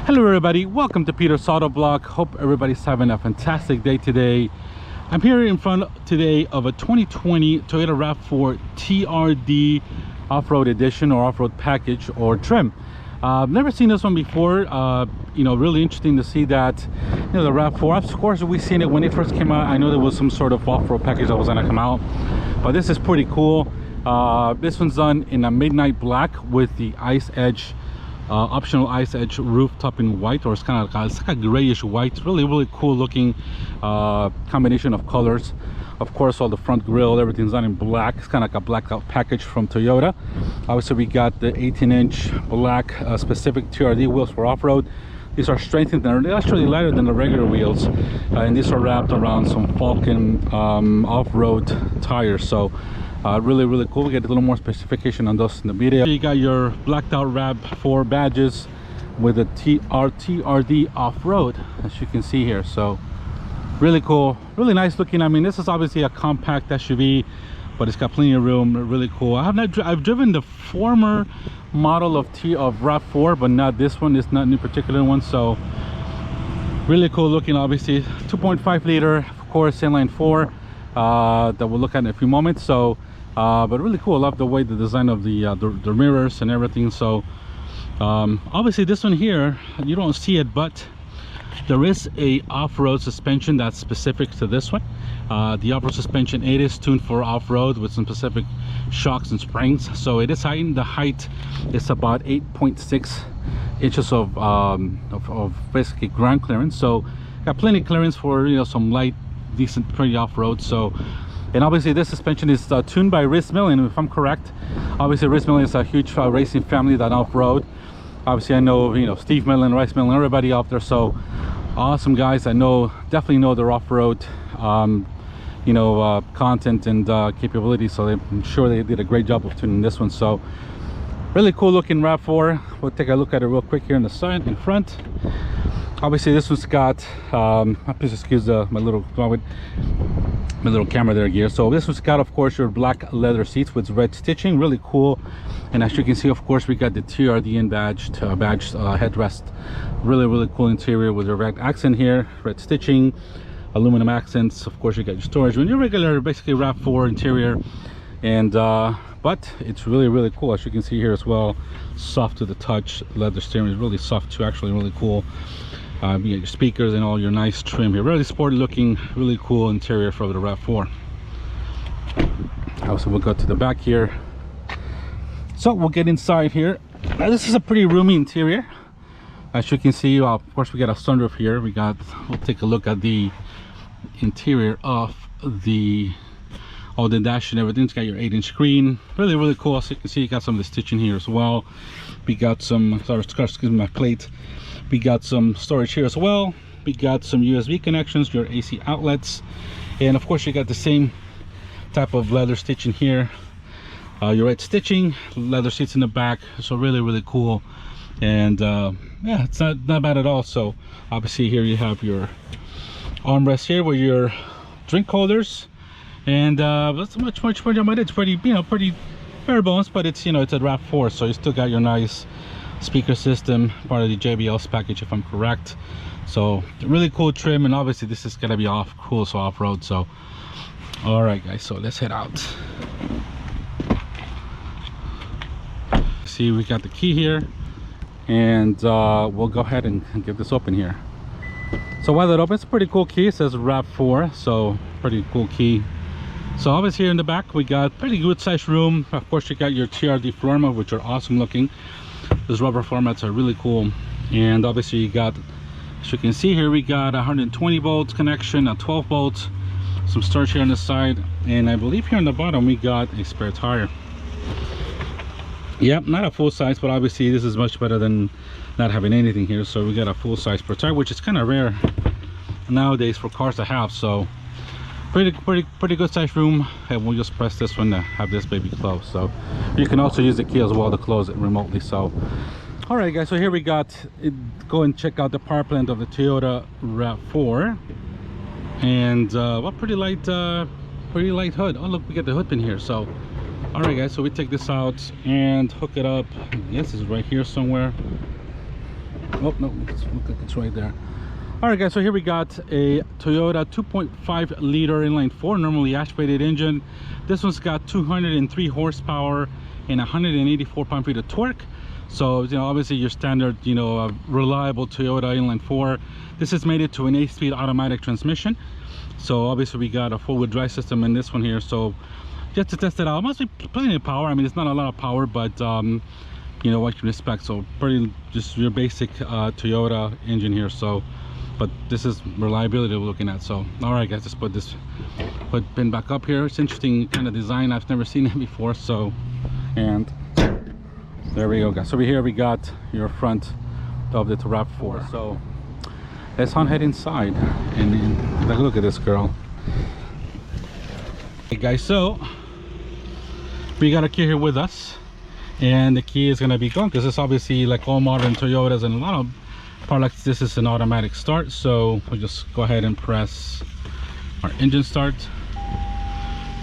Hello everybody, welcome to Peter's Autovlog. Hope everybody's having a fantastic day today. I'm here in front today of a 2020 Toyota RAV4 TRD off-road edition or off-road package or trim. I've never seen this one before. Really interesting to see that, the RAV4, of course we've seen it when it first came out. I know there was some sort of off-road package that was going to come out, but this is pretty cool. This one's done in a midnight black with the ice edge, optional ice edge rooftop in white, or it's kind of like a grayish white. Really cool looking combination of colors. Of course, all the front grille, everything's done in black. It's kind of like a blacked out package from Toyota. Obviously we got the 18-inch black specific TRD wheels for off-road. These are strengthened, they're actually lighter than the regular wheels, and these are wrapped around some Falcon off-road tires. So really cool. We get a little more specification on those in the video. You got your blacked out RAV4 badges with a TRD off-road, as you can see here. So really cool, really nice looking. I mean, this is obviously a compact SUV, but it's got plenty of room. Really cool. I've driven the former model of RAV4, but not this one. It's not any particular one. So really cool looking. Obviously 2.5 liter, of course, inline 4 that we'll look at in a few moments. So but really cool. I love the way the design of the mirrors and everything. So obviously this one here, you don't see it, but there is a off-road suspension that's specific to this one. The off-road suspension, it is tuned for off-road with some specific shocks and springs. So it is heightened. The height is about 8.6 inches of basically ground clearance. So got plenty of clearance for some light, decent, pretty off-road. So, and obviously this suspension is tuned by RAV4 Millen, if I'm correct. Obviously RAV4 Millen is a huge racing family that off-road. Obviously I know Steve Millen, RAV4 Millen, everybody out there. So awesome guys. I definitely know their off-road content and capability. So I'm sure they did a great job of tuning this one. So really cool looking RAV4. We'll take a look at it real quick here in the side, in front. Obviously this one's got please excuse my little camera there gear. So this one's got, of course, your black leather seats with red stitching. Really cool. And as you can see, of course, we got the TRD in badged headrest. Really cool interior with your red accent here, red stitching, aluminum accents. Of course, you got your storage when your regular basically RAV4 interior. And but it's really cool, as you can see here as well. Soft to the touch. Leather steering is really soft too, actually really cool. You got your speakers and all your nice trim here. Really sporty looking, really cool interior for the RAV4. Also, we'll go to the back here. So we'll get inside here. Now, this is a pretty roomy interior. As you can see, of course, we got a sunroof here. We'll take a look at the interior of the dash and everything. It's got your 8-inch screen. Really cool. As you can see, you got some of the stitching here as well. We got some, excuse me, my plate. We got some storage here as well. We got some USB connections, your AC outlets, and of course you got the same type of leather stitching here. Your red stitching, leather seats in the back. So really cool. And yeah, it's not bad at all. So obviously here you have your armrest here with your drink holders, and that's much more about it. It's pretty pretty bare bones, but it's it's a RAV4, so you still got your nice speaker system, part of the JBL's package, if I'm correct. So really cool trim, and obviously this is gonna be off-road. So all right guys, so let's head out. See, we got the key here, and we'll go ahead and get this open here. So while that opens, pretty cool key. It says RAV4, so pretty cool key. So obviously here in the back we got pretty good sized room. Of course you got your TRD floor mats, which are awesome looking. Those rubber floor mats are really cool. And obviously you got, as you can see here, we got 120 volts connection, a 12 volts, some storage here on the side, and I believe here on the bottom we got a spare tire. Yep, not a full size, but obviously this is much better than not having anything here. So we got a full size spare tire, which is kind of rare nowadays for cars to have. So pretty good size room. And we'll just press this one to have this baby close. So you can also use the key as well to close it remotely. So all right guys, so here we got it. Go and check out the power plant of the Toyota RAV4. And well, pretty light hood. Oh look, we got the hood pin here. So all right guys, so we take this out and hook it up. Yes, it's right here somewhere. Oh no, it's, look like it's right there. All right guys, so here we got a Toyota 2.5 liter inline 4 normally aspirated engine. This one's got 203 horsepower and 184 pound-feet of torque. So, you know, obviously your standard, you know, reliable Toyota inline 4. This has made it to an 8-speed automatic transmission. So obviously we got a 4-wheel drive system in this one here. So just to test it out, must be plenty of power. I mean, it's not a lot of power, but you know what you can expect. So pretty just your basic Toyota engine here. So, but this is reliability we're looking at. So all right guys, just put pin back up here. It's interesting kind of design, I've never seen it before. So, and there we go guys. So over here we got your front of the RAV4. So let's head inside and like, look at this girl. Hey guys, so we got a key here with us, and the key is going to be gone because it's obviously, like all modern Toyotas and a lot of products, this is an automatic start. So we'll just go ahead and press our engine start,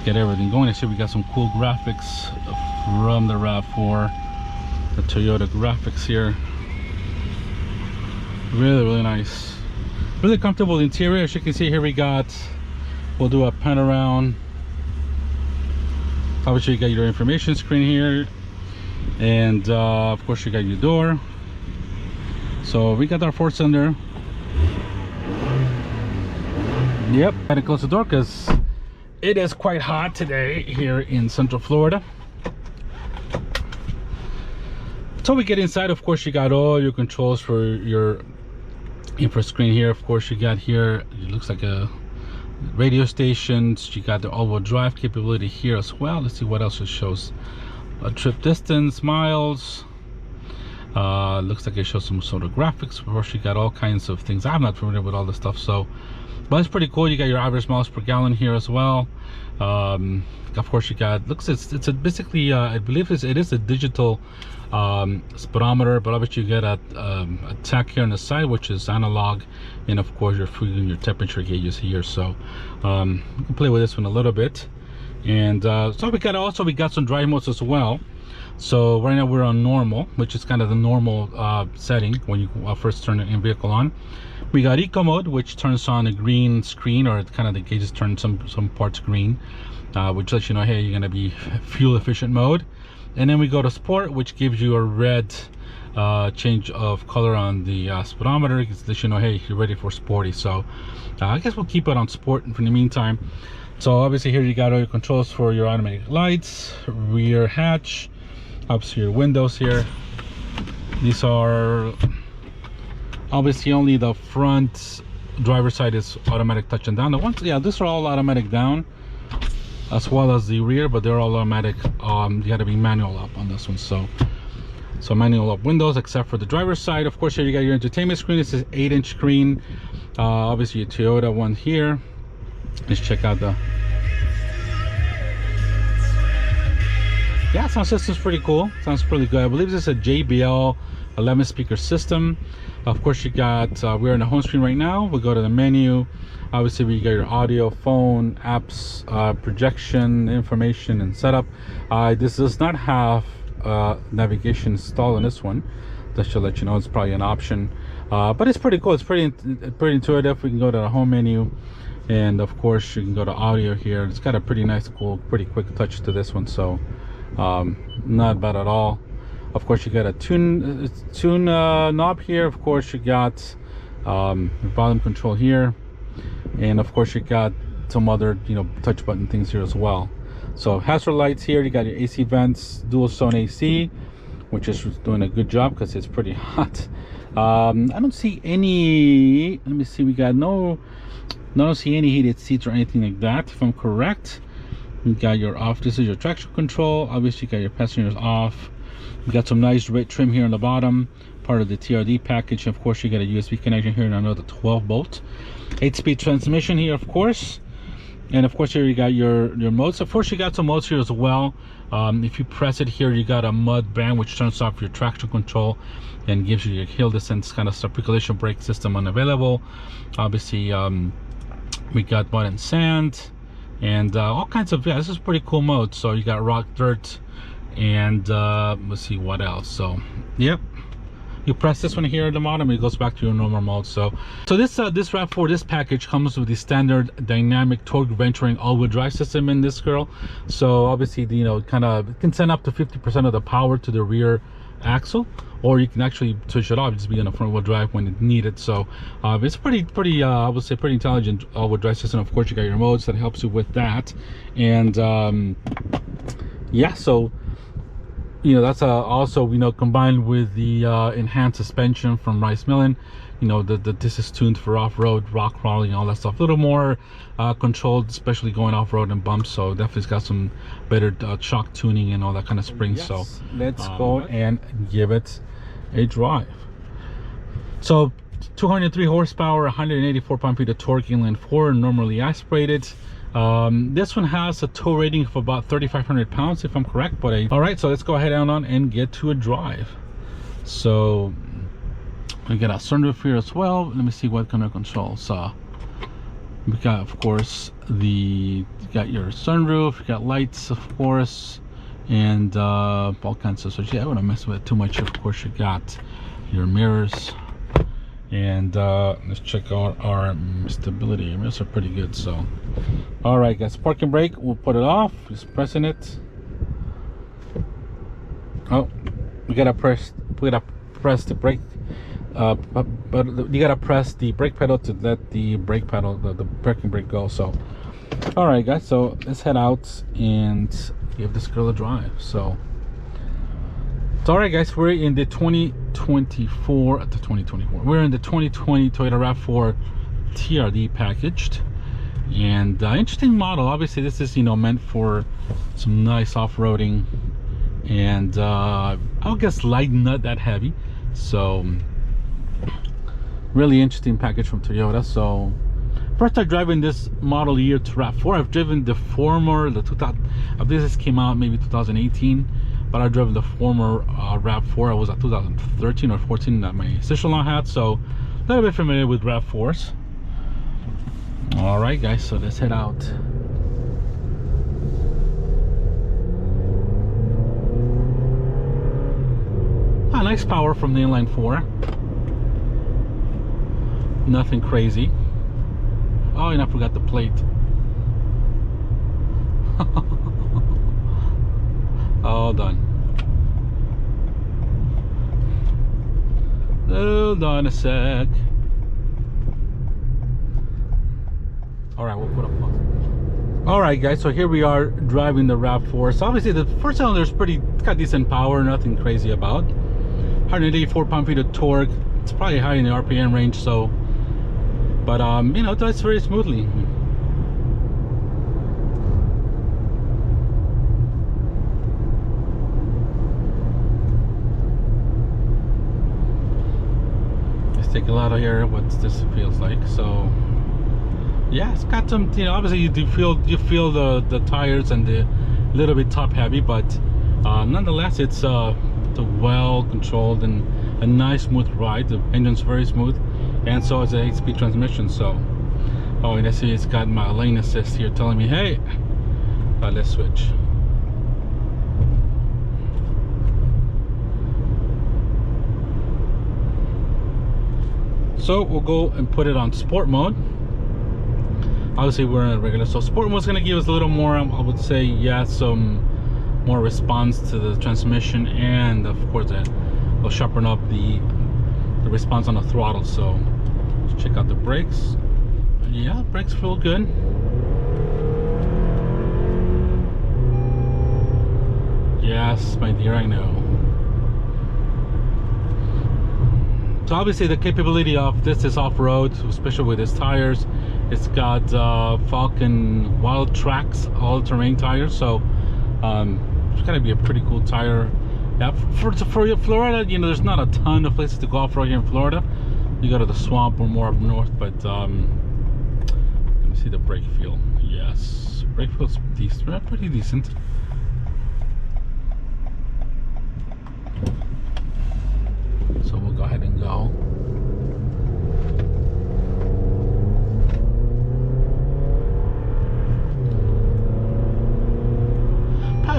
get everything going. I see we got some cool graphics from the RAV4, the Toyota graphics here. Really nice, really comfortable interior. As you can see here, we'll do a pan around. Obviously you got your information screen here, and of course you got your door. So we got our 4-cylinder. Yep, had to close the door because it is quite hot today here in Central Florida. So we get inside, of course you got all your controls for your info screen here. Of course you got here, it looks like a radio stations. You got the all-wheel drive capability here as well. Let's see what else it shows. Trip distance, miles. Looks like it shows some sort of graphics. Of course you got all kinds of things. I'm not familiar with all this stuff, so but it's pretty cool. You got your average miles per gallon here as well. Of course you got, it's a basically I believe it is a digital speedometer, but obviously you get a tach here on the side which is analog, and of course your food and your temperature gauges here. So you can play with this one a little bit. And so we got some drive modes as well. So right now we're on normal, which is kind of the normal setting when you first turn the vehicle on. We got eco mode, which turns on a green screen, or kind of the gauges turn some parts green, which lets you know, hey, you're going to be fuel efficient mode. And then we go to sport, which gives you a red change of color on the speedometer. It lets you know, hey, you're ready for sporty. So I guess we'll keep it on sport for the meantime. So obviously here you got all your controls for your automatic lights, rear hatch, obviously your windows here. These are obviously only the front driver side is automatic touch and down. The ones, yeah, these are all automatic down, as well as the rear, but they're all automatic. You got to be manual up on this one. So manual up windows, except for the driver's side. Of course, here you got your entertainment screen. This is 8-inch screen. Obviously, a Toyota one here. Let's check out the. Yeah, sound system's pretty cool. Sounds pretty good. I believe this is a JBL 11 speaker system. Of course you got we're in the home screen right now. We'll go to the menu. Obviously we got your audio, phone, apps, projection, information, and setup. This does not have navigation installed in this one. That should let you know it's probably an option, but it's pretty cool. It's pretty intuitive. We can go to the home menu, and of course you can go to audio here. It's got a pretty nice, cool, pretty quick touch to this one, so not bad at all. Of course you got a tune knob here. Of course you got volume control here, and of course you got some other, you know, touch button things here as well. So hazard lights here. You got your AC vents, dual zone AC, which is doing a good job because it's pretty hot. I don't see any, let me see, we got I don't see any heated seats or anything like that, if I'm correct. You got your off, this is your traction control. Obviously you got your passengers off. You got some nice red trim here on the bottom, part of the TRD package. Of course you got a USB connection here and another 12-volt 8-speed transmission here, of course. And of course here you got your modes. Of course you got some modes here as well. If you press it here, you got a mud ban, which turns off your traction control and gives you your hill descent kind of circulation brake system unavailable. Obviously we got mud and sand and all kinds of, yeah, this is pretty cool mode. So you got rock, dirt, and let's see what else. So yep, You press this one here at the bottom, it goes back to your normal mode. So this RAV4, this package comes with the standard dynamic torque venturing all-wheel drive system in this girl. So obviously, you know, kind of can send up to 50% of the power to the rear axle, or you can actually switch it off, just be on a front wheel drive when it's needed. So it's pretty I would say pretty intelligent all-wheel drive system. Of course, you got your modes that helps you with that. And yeah, so you know, that's also, you know, combined with the enhanced suspension from RAV4 Millen. You know, this is tuned for off-road, rock crawling, all that stuff. A little more controlled, especially going off-road and bumps. So definitely it's got some better shock tuning and all that kind of spring. Yes. So let's go and give it a drive. So 203 horsepower, 184 pound-feet of torque, inline 4, normally aspirated. This one has a tow rating of about 3,500 pounds, if I'm correct. But all right, so let's go ahead on and get to a drive. So we got a sunroof here as well. Let me see what kind of controls. We got, of course, you got your sunroof, you got lights, of course, and all kinds of stuff. Yeah, I don't want to mess with it too much. Of course, you got your mirrors. And let's check out our stability. Mirrors are pretty good. So all right, guys, parking brake, we'll put it off, just pressing it. Oh, we gotta press the brake, but you gotta press the brake pedal to let the brake pedal, the parking brake go. So all right, guys, so let's head out and give this girl a drive. So all right, guys, we're in the 2024 to 2024. We're in the 2020 Toyota RAV4 TRD packaged, and interesting model. Obviously, this is, you know, meant for some nice off-roading, and I guess light, not that heavy. So really interesting package from Toyota. So first time driving this model year to RAV4. I've driven the former, the 2000. This came out maybe 2018. But I drove the former RAV4. I was at 2013 or 14 that my sister-in-law had, so a little bit familiar with RAV4s. All right, guys, so let's head out. Nice power from the inline 4. Nothing crazy. Oh, and I forgot the plate. Hold on. Hold on a sec. All right, we'll put a pause. All right, guys, so here we are driving the RAV4. So obviously the first cylinder is got decent power, nothing crazy about. 184 pound-feet of torque. It's probably high in the RPM range, so, but you know, it does very smoothly. Take a lot of here what this feels like. So yeah, it's got some, you know, obviously you feel the tires and the little bit top heavy, but nonetheless it's a well controlled and a nice smooth ride. The engine's very smooth, and so is the 8-speed transmission. So oh, and I see it's got my lane assist here telling me, hey, let's switch. So we'll go and put it on sport mode. Obviously we're in a regular, so sport mode is going to give us a little more, I would say, yeah, some more response to the transmission, and of course it'll sharpen up the response on the throttle. So let's check out the brakes. Yeah, brakes feel good. Yes, my dear, I know. So obviously the capability of this is off-road, especially with its tires. It's got Falcon Wild Tracks all-terrain tires, so it's gonna be a pretty cool tire. Yeah, for Florida, you know, there's not a ton of places to go off-road here in Florida. You go to the swamp or more up north, but let me see the brake feel. Yes, brake feels decent, pretty decent. So we'll go ahead and go.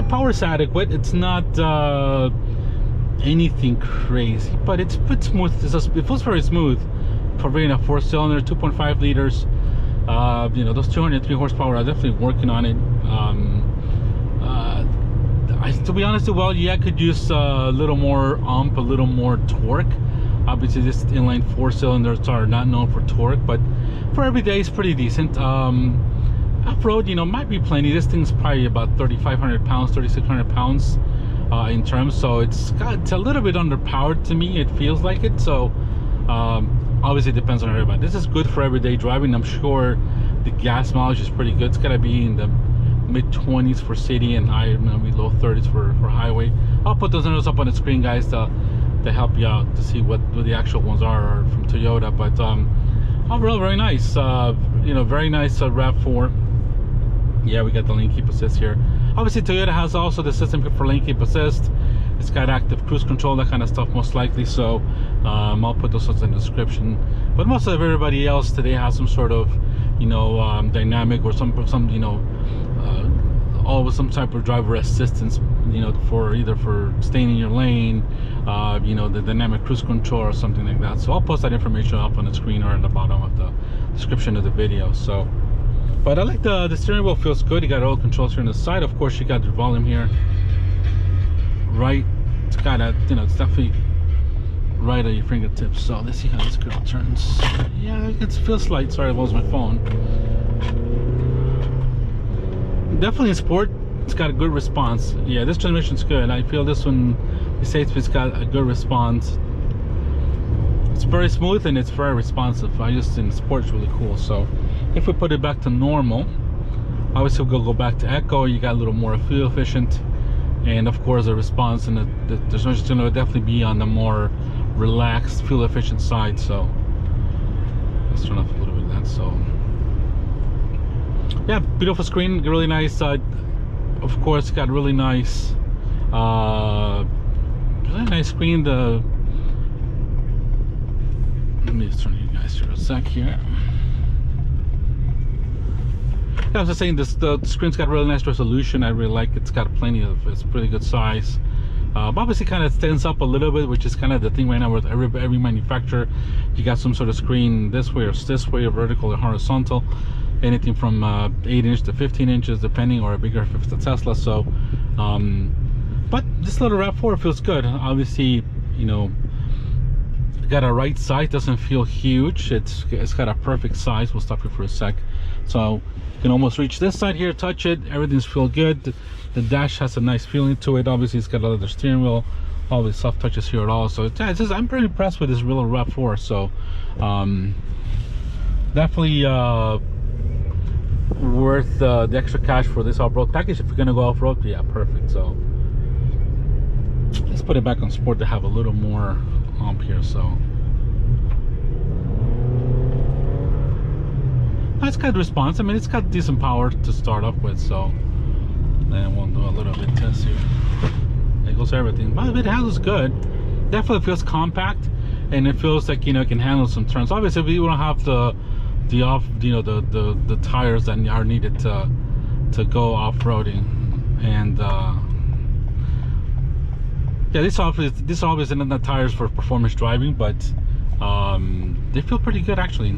Power is adequate. It's not anything crazy, but it's smooth. It feels very smooth for being a 4-cylinder, 2.5 liters. You know, those 203 horsepower are definitely working on it. To be honest, well, yeah, I could use a little more a little more torque. Obviously, this inline 4-cylinders are not known for torque, but for every day, it's pretty decent. Off-road, you know, might be plenty. This thing's probably about 3,500 pounds, 3,600 pounds in terms, so it's a little bit underpowered to me. It feels like it. So obviously, it depends on everybody. This is good for everyday driving. I'm sure the gas mileage is pretty good. It's gotta be in the mid-20s for city and high, maybe low 30s for highway. I'll put those numbers up on the screen, guys, to help you out to see what the actual ones are from Toyota. But overall, very nice. You know, very nice RAV4. Yeah, we got the lane keep assist here. Obviously, Toyota has also the system for lane keep assist. It's got active cruise control, that kind of stuff, most likely. So I'll put those in the description. But most of everybody else today has some sort of, you know, dynamic or some you know, always some type of driver assistance, you know, for either for staying in your lane, you know, the dynamic cruise control or something like that. So I'll post that information up on the screen or at the bottom of the description of the video. So, but I like the steering wheel, feels good. You got all controls here on the side. Of course, you got the volume here, right? It's got a, you know, it's definitely right at your fingertips. So let's see how this girl turns. Yeah, it feels light. Sorry, I lost my phone. Definitely in sport, it's got a good response. Yeah, this transmission's good. I feel this one, the 6-speed's got a good response. It's very smooth and it's very responsive. I just in sport, it's really cool. So if we put it back to normal, obviously we'll go back to eco. You got a little more fuel efficient, and of course the response and the transmission is going to definitely be on the more relaxed, fuel efficient side. So let's turn off a little bit of that. So yeah, beautiful screen, really nice. Of course, got really nice screen. Let me just turn you guys through a sec here. Yeah, I was just saying, the screen's got really nice resolution. I really like it. It's got plenty of, it's pretty good size. Obviously kind of stands up a little bit, which is kind of the thing right now with every manufacturer. You got some sort of screen this way or this way, or vertical or horizontal, anything from 8 inch to 15 inches depending, or bigger if it's a Tesla. So but this little RAV4 feels good. Obviously, you know, got a right size, doesn't feel huge. It's got a perfect size. We'll stop here for a sec. So you can almost reach this side here, touch it, everything's feel good. The dash has a nice feeling to it. Obviously, it's got a leather steering wheel, all the soft touches here at all. So yeah, it's just, I'm pretty impressed with this real RAV4. So definitely worth the extra cash for this off-road package. If you're gonna go off-road, yeah, perfect. So let's put it back on sport to have a little more hump here. So it's got response. I mean, it's got decent power to start off with. So then we'll do a little bit test here. There goes everything. But it handles good. Definitely feels compact, and it feels like, you know, it can handle some turns. Obviously, we don't have the off, you know, the tires that are needed to go off-roading. And yeah, this obviously not the tires for performance driving, but they feel pretty good actually.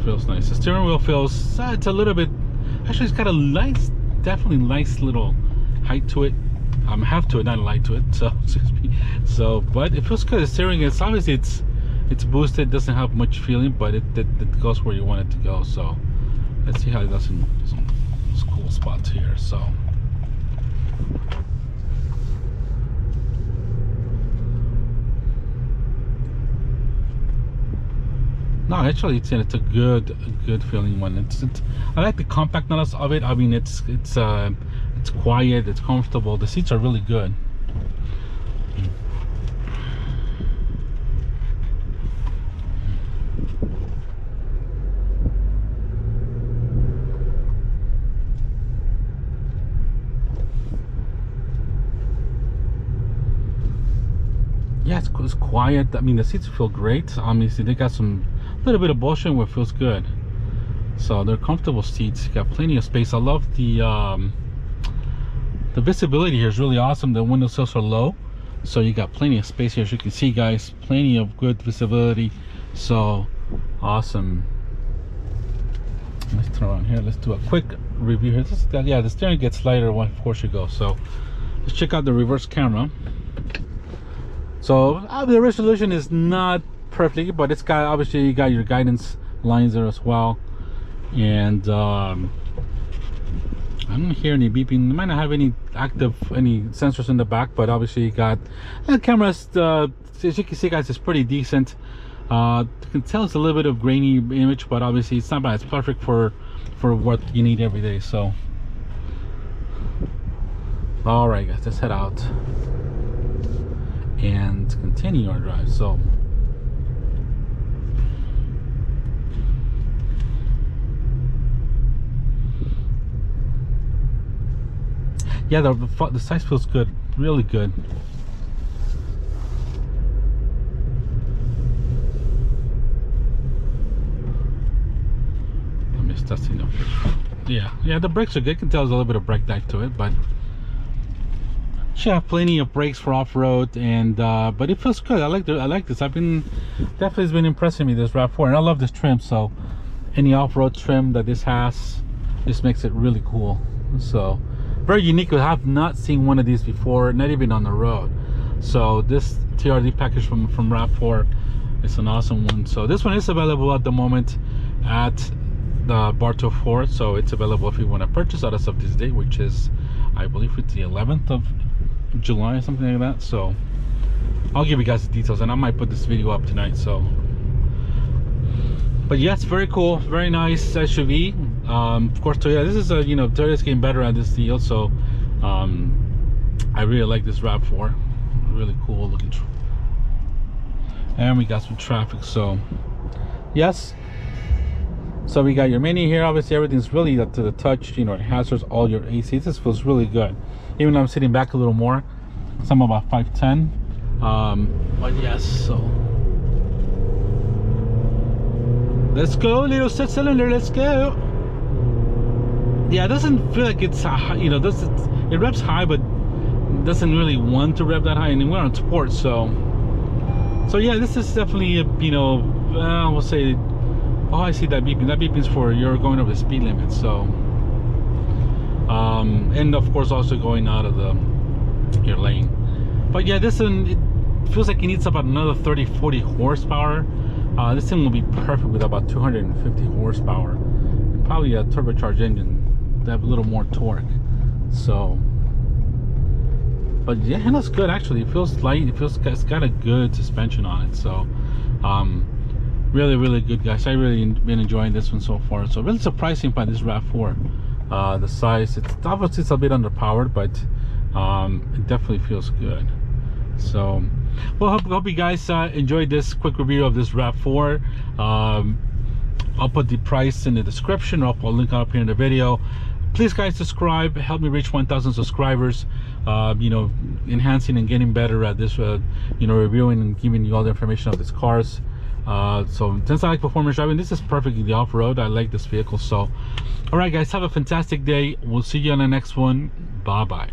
Feels nice. The steering wheel feels, it's a little bit, actually it's got a nice, definitely nice little height to it. Half to it, not a light to it. So excuse me. So, but it feels good. The steering is obviously it's boosted, doesn't have much feeling, but it goes where you want it to go. So let's see how it does in some cool spots here. So no, actually, it's a good feeling one. It's I like the compactness of it. I mean, it's quiet, it's comfortable. The seats are really good. Yeah, It's quiet. I mean, the seats feel great. Obviously they got some little bit of bullshit where it feels good, so they're comfortable seats. You got plenty of space. I love the visibility here is really awesome. The window sills are low, so you got plenty of space here. As you can see, guys, plenty of good visibility. So awesome. Let's turn around here. Let's do a quick review here. Yeah, the steering gets lighter when of course you go. So let's check out the reverse camera. So the resolution is not perfectly, but it's got, obviously you got your guidance lines there as well. And I don't hear any beeping. You might not have any sensors in the back, but obviously you got the cameras. As you can see, guys, it's pretty decent. You can tell it's a little bit of grainy image, but obviously it's not bad. It's perfect for what you need every day. So all right, guys, let's head out and continue our drive. So yeah, the size feels good, really good. I'm just testing them. Yeah, the brakes are good. You can tell there's a little bit of brake life to it, but should have plenty of brakes for off-road. And but it feels good. I like this. Definitely has been impressing me, this RAV4, and I love this trim. So any off-road trim that this has, this makes it really cool. So very unique. I have not seen one of these before, not even on the road. So this TRD package from RAV4 is an awesome one. So this one is available at the moment at the Bartow Ford. So it's available if you want to purchase out as of this date, which is, I believe it's the 11th of July or something like that. So I'll give you guys the details, and I might put this video up tonight. So but yes, very cool, very nice SUV. Of course, Toyota, this is a, Toyota's getting better at this deal. So I really like this RAV4. Really cool looking. And we got some traffic. So yes, so we got your menu here. Obviously everything's really up to the touch. It has all your AC. This feels really good, even though I'm sitting back a little more. So I'm about 5'10". But yes, so let's go, little 6-cylinder, let's go. Yeah, it doesn't feel like it's it revs high, but doesn't really want to rev that high, and we're on sport. So yeah, this is definitely we'll say, oh, I see that beeping. That beeping is for you're going over the speed limit. So and of course also going out of your lane. But yeah, this one, it feels like it needs about another 30-40 horsepower. This thing will be perfect with about 250 horsepower, and probably a turbocharged engine to have a little more torque. So but yeah, and that's good. Actually, it feels light. It's got a good suspension on it. So really good, guys. I really been enjoying this one so far. So really surprising by this RAV4. The size, it's obviously a bit underpowered, but it definitely feels good. So well, hope you guys enjoyed this quick review of this RAV4. I'll put the price in the description, or I'll link up here in the video. Please, guys, subscribe. Help me reach 1,000 subscribers. Enhancing and getting better at this reviewing and giving you all the information of these cars. So since I like performance driving, this is perfectly the off-road. I like this vehicle. So all right, guys, have a fantastic day. We'll see you on the next one. Bye bye.